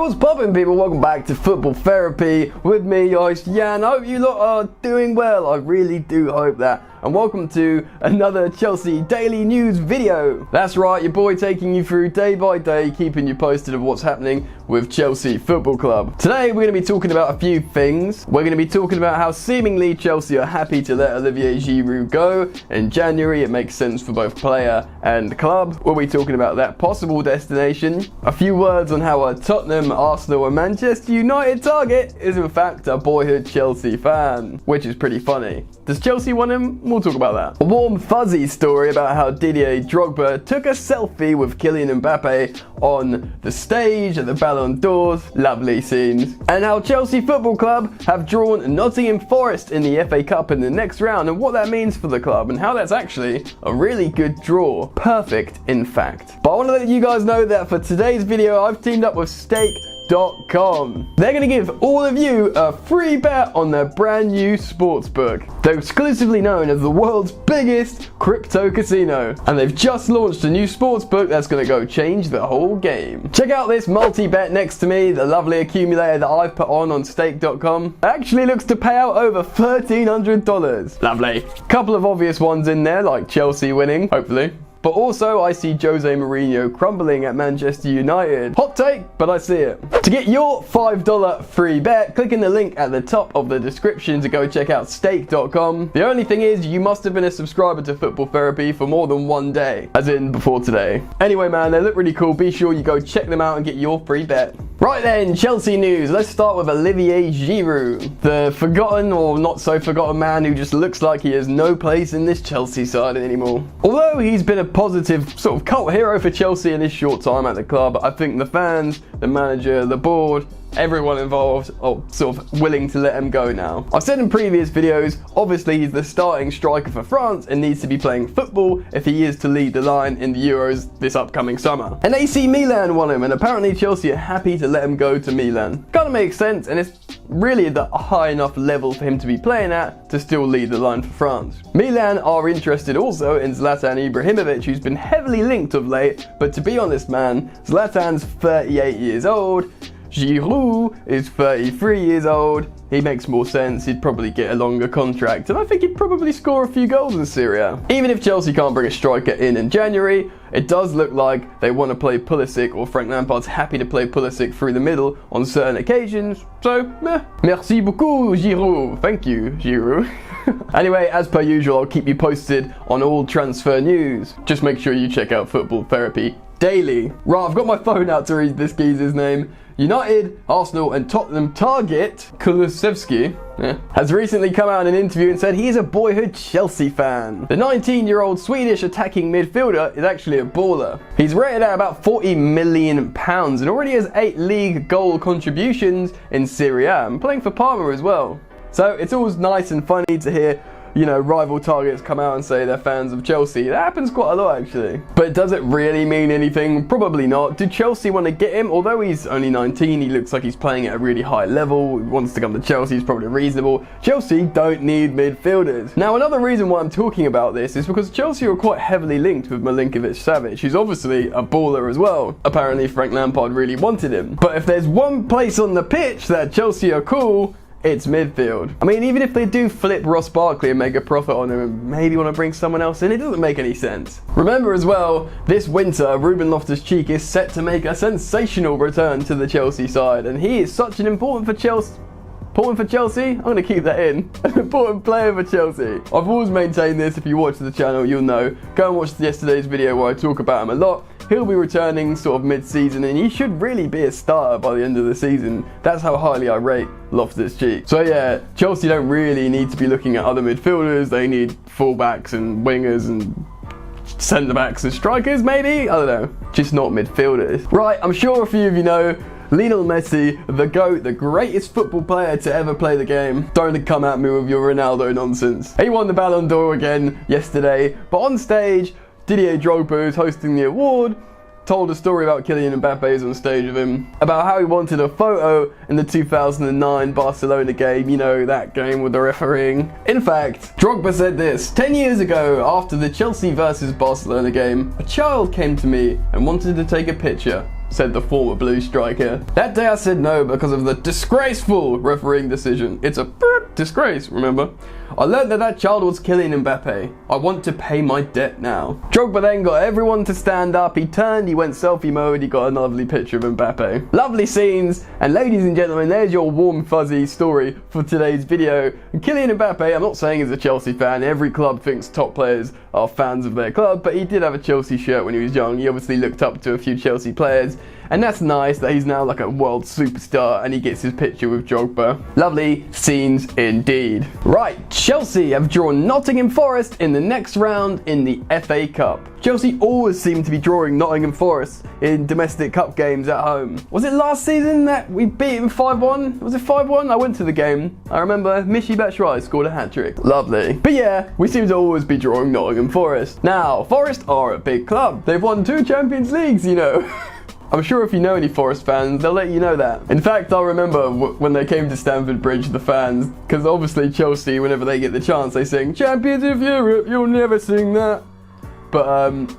Hey, what's poppin', people? Welcome back to Football Therapy with me, your host Jan. I hope you lot are doing well. I really do hope that. And welcome to another Chelsea daily news video. That's right, your boy taking you through day by day, keeping you posted of what's happening with Chelsea Football Club. Today we're going to be talking about a few things. We're going to be talking about how seemingly Chelsea are happy to let Olivier Giroud go in January. It makes sense for both player and club. We'll be talking about that possible destination. A few words on how a Tottenham, Arsenal and Manchester United target is in fact a boyhood Chelsea fan, which is pretty funny. Does Chelsea want him? We'll talk about that. A warm fuzzy story about how Didier Drogba took a selfie with Kylian Mbappe on the stage at the Ballon d'Ors. Lovely scenes. And how Chelsea Football Club have drawn Nottingham Forest in the FA Cup in the next round, and what that means for the club, and how that's actually a really good draw. Perfect, in fact. But I want to let you guys know that for today's video, I've teamed up with Stake.com. They're going to give all of you a free bet on their brand new sportsbook. They're exclusively known as the world's biggest crypto casino, and they've just launched a new sportsbook that's going to go change the whole game. Check out this multi-bet next to me, the lovely accumulator that I've put on Stake.com. It actually looks to pay out over $1,300. Lovely. Couple of obvious ones in there, like Chelsea winning, hopefully. But also, I see Jose Mourinho crumbling at Manchester United. Hot take, but I see it. To get your $5 free bet, click in the link at the top of the description to go check out Stake.com. The only thing is, you must have been a subscriber to Football Therapy for more than one day, as in before today. Anyway, man, they look really cool. Be sure you go check them out and get your free bet. Right then, Chelsea news. Let's start with Olivier Giroud, the forgotten or not so forgotten man who just looks like he has no place in this Chelsea side anymore. Although he's been a positive sort of cult hero for Chelsea in his short time at the club, I think the fans, the manager, the board, everyone involved are sort of willing to let him go now. I've said in previous videos, obviously he's the starting striker for France and needs to be playing football if he is to lead the line in the Euros this upcoming summer. And AC Milan want him, and apparently Chelsea are happy to let him go to Milan. Kinda makes sense, and it's really at the high enough level for him to be playing at to still lead the line for France. Milan are interested also in Zlatan Ibrahimovic, who's been heavily linked of late, but to be honest, man, Zlatan's 38 years old, Giroud is 33 years old. He makes more sense. He'd probably get a longer contract, and I think he'd probably score a few goals in Serie A. Even if Chelsea can't bring a striker in January, it does look like they want to play Pulisic, or Frank Lampard's happy to play Pulisic through the middle on certain occasions. So, merci beaucoup, Giroud. Thank you, Giroud. Anyway, as per usual, I'll keep you posted on all transfer news. Just make sure you check out Football Therapy daily. Right, I've got my phone out to read this geezer's name. United, Arsenal and Tottenham target Kulusevski has recently come out in an interview and said he is a boyhood Chelsea fan. The 19-year-old Swedish attacking midfielder is actually a baller. He's rated at about £40 million and already has 8 league goal contributions in Serie A and playing for Parma as well. So it's always nice and funny to hear, you know, rival targets come out and say they're fans of Chelsea. That happens quite a lot, actually. But does it really mean anything? Probably not. Do Chelsea want to get him? Although he's only 19, he looks like he's playing at a really high level. He wants to come to Chelsea, he's probably reasonable. Chelsea don't need midfielders. Now, another reason why I'm talking about this is because Chelsea are quite heavily linked with Milinkovic-Savic, who's obviously a baller as well. Apparently, Frank Lampard really wanted him. But if there's one place on the pitch that Chelsea are cool, it's midfield. I mean, even if they do flip Ross Barkley and make a profit on him and maybe want to bring someone else in, it doesn't make any sense. Remember as well, this winter, Ruben Loftus-Cheek is set to make a sensational return to the Chelsea side, and he is such an important for Chelsea, I'm going to keep that in. An important player for Chelsea. I've always maintained this. If you watch the channel, you'll know. Go and watch yesterday's video where I talk about him a lot. He'll be returning sort of mid-season, and he should really be a starter by the end of the season. That's how highly I rate Loftus-Cheek. So yeah, Chelsea don't really need to be looking at other midfielders. They need fullbacks and wingers and centre-backs and strikers, maybe? I don't know. Just not midfielders. Right, I'm sure a few of you know Lionel Messi, the GOAT, the greatest football player to ever play the game. Don't come at me with your Ronaldo nonsense. He won the Ballon d'Or again yesterday, but on stage, Didier Drogba, who's hosting the award, told a story about Kylian Mbappe on stage with him, about how he wanted a photo in the 2009 Barcelona game, you know, that game with the refereeing. In fact, Drogba said this: 10 years ago, after the Chelsea versus Barcelona game, a child came to me and wanted to take a picture. said the former Blue striker. That day I said no because of the disgraceful refereeing decision. It's a disgrace, remember? I learned that child was Kylian Mbappe. I want to pay my debt now. Drogba then got everyone to stand up. He turned, he went selfie mode, he got a lovely picture of Mbappe. Lovely scenes, and ladies and gentlemen, there's your warm fuzzy story for today's video. And Kylian Mbappe, I'm not saying he's a Chelsea fan. Every club thinks top players are fans of their club, but he did have a Chelsea shirt when he was young. He obviously looked up to a few Chelsea players. And that's nice that he's now like a world superstar and he gets his picture with Drogba. Lovely scenes indeed. Right, Chelsea have drawn Nottingham Forest in the next round in the FA Cup. Chelsea always seem to be drawing Nottingham Forest in domestic cup games at home. Was it last season that we beat him 5-1? Was it 5-1? I went to the game. I remember Michy Batshuayi scored a hat-trick. Lovely. But yeah, we seem to always be drawing Nottingham Forest. Now, Forest are a big club. They've won 2 Champions Leagues, you know. I'm sure if you know any Forest fans, they'll let you know that. In fact, I remember when they came to Stamford Bridge, the fans, because obviously Chelsea, whenever they get the chance, they sing, "Champions of Europe," you'll never sing that. But,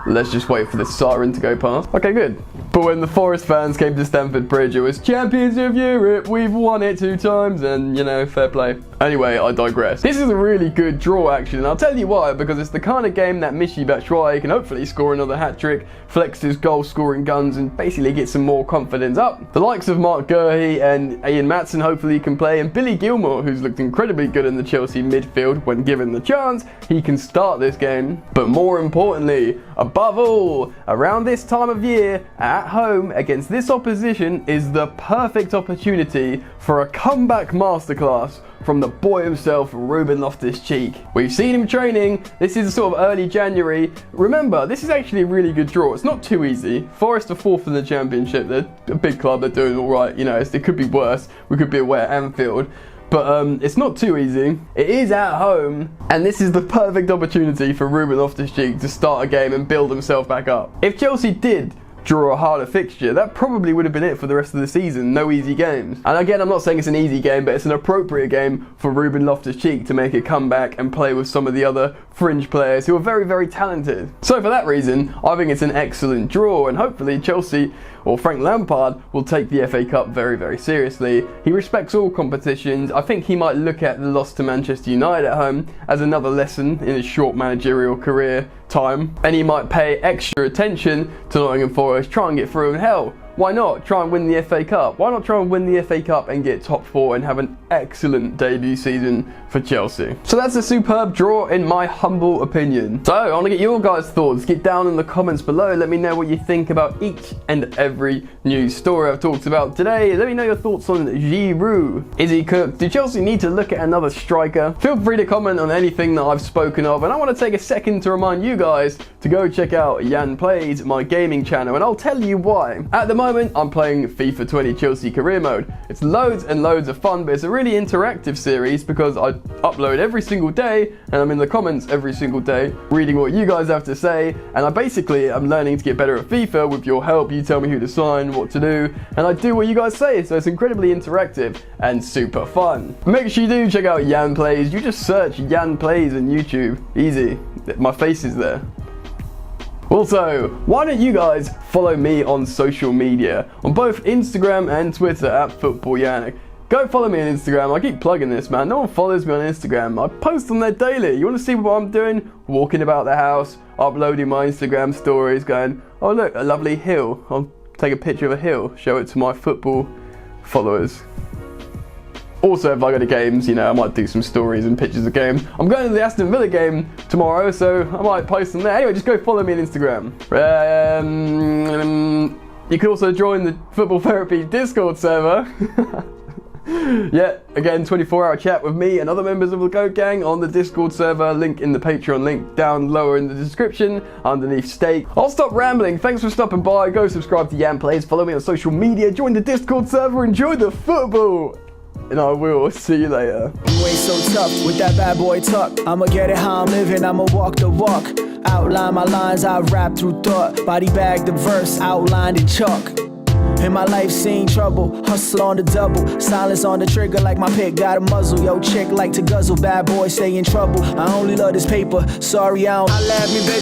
let's just wait for the siren to go past. Okay, good. But when the Forest fans came to Stamford Bridge, it was "Champions of Europe, we've won it 2 times, and, you know, fair play. Anyway, I digress. This is a really good draw, actually, and I'll tell you why, because it's the kind of game that Michy Batshuayi can hopefully score another hat-trick, flex his goal-scoring guns, and basically get some more confidence up. The likes of Mark Gurhey and Ian Maatsen hopefully can play, and Billy Gilmour, who's looked incredibly good in the Chelsea midfield when given the chance, he can start this game. But more importantly, above all, around this time of year, at home, against this opposition, is the perfect opportunity for a comeback masterclass from the boy himself, Ruben Loftus-Cheek. We've seen him training. This is sort of early January. Remember, this is actually a really good draw. It's not too easy. Forest are 4th in the Championship. They're a big club. They're doing all right. You know, it could be worse. We could be away at Anfield. But it's not too easy. It is at home, and this is the perfect opportunity for Ruben Loftus-Cheek to start a game and build himself back up. If Chelsea did draw a harder fixture, that probably would have been it for the rest of the season. No easy games. And again, I'm not saying it's an easy game, but it's an appropriate game for Ruben Loftus-Cheek to make a comeback and play with some of the other fringe players who are very, very talented. So for that reason, I think it's an excellent draw, and hopefully Chelsea or Frank Lampard will take the FA Cup very, very seriously. He respects all competitions. I think he might look at the loss to Manchester United at home as another lesson in his short managerial career time, and he might pay extra attention to Nottingham Forest, try and get through, and hell, why not try and win the FA Cup? Why not try and win the FA Cup and get top 4 and have an excellent debut season for Chelsea? So that's a superb draw in my humble opinion. So I want to get your guys' thoughts. Get down in the comments below. Let me know what you think about each and every news story I've talked about today. Let me know your thoughts on Giroud. Is he cooked? Do Chelsea need to look at another striker? Feel free to comment on anything that I've spoken of, and I want to take a second to remind you guys to go check out Jan Plays, my gaming channel, and I'll tell you why. At the moment, I'm playing FIFA 20 Chelsea Career Mode. It's loads and loads of fun, but it's a really interactive series because I upload every single day and I'm in the comments every single day reading what you guys have to say, and I'm learning to get better at FIFA with your help. You tell me who to sign, what to do, and I do what you guys say, so it's incredibly interactive and super fun. Make sure you do check out Jan Plays. You just search Jan Plays on YouTube. Easy. My face is there. Also, why don't you guys follow me on social media, on both Instagram and Twitter at FootballYannick. Go follow me on Instagram. I keep plugging this, man. No one follows me on Instagram. I post on there daily. You want to see what I'm doing? Walking about the house, uploading my Instagram stories, going, oh look, a lovely hill. I'll take a picture of a hill, show it to my football followers. Also, if I go to games, you know, I might do some stories and pictures of games. I'm going to the Aston Villa game tomorrow, so I might post them there. Anyway, just go follow me on Instagram. You can also join the Football Therapy Discord server. Yeah, again, 24-hour chat with me and other members of the Goat Gang on the Discord server. Link in the Patreon link down lower in the description underneath Steak. I'll stop rambling. Thanks for stopping by. Go subscribe to Jan Plays. Follow me on social media. Join the Discord server. Enjoy the football. And I will see you later. You ain't so tough with that bad boy tuck. I'ma get it how I'm living, I'ma walk the walk. Outline my lines, I rap through thought. Body bag the verse, outlined in chalk. In my life seen trouble, hustle on the double. Silence on the trigger like my pick got a muzzle. Yo chick like to guzzle, bad boy stay in trouble. I only love this paper, sorry I don't. I laugh me baby.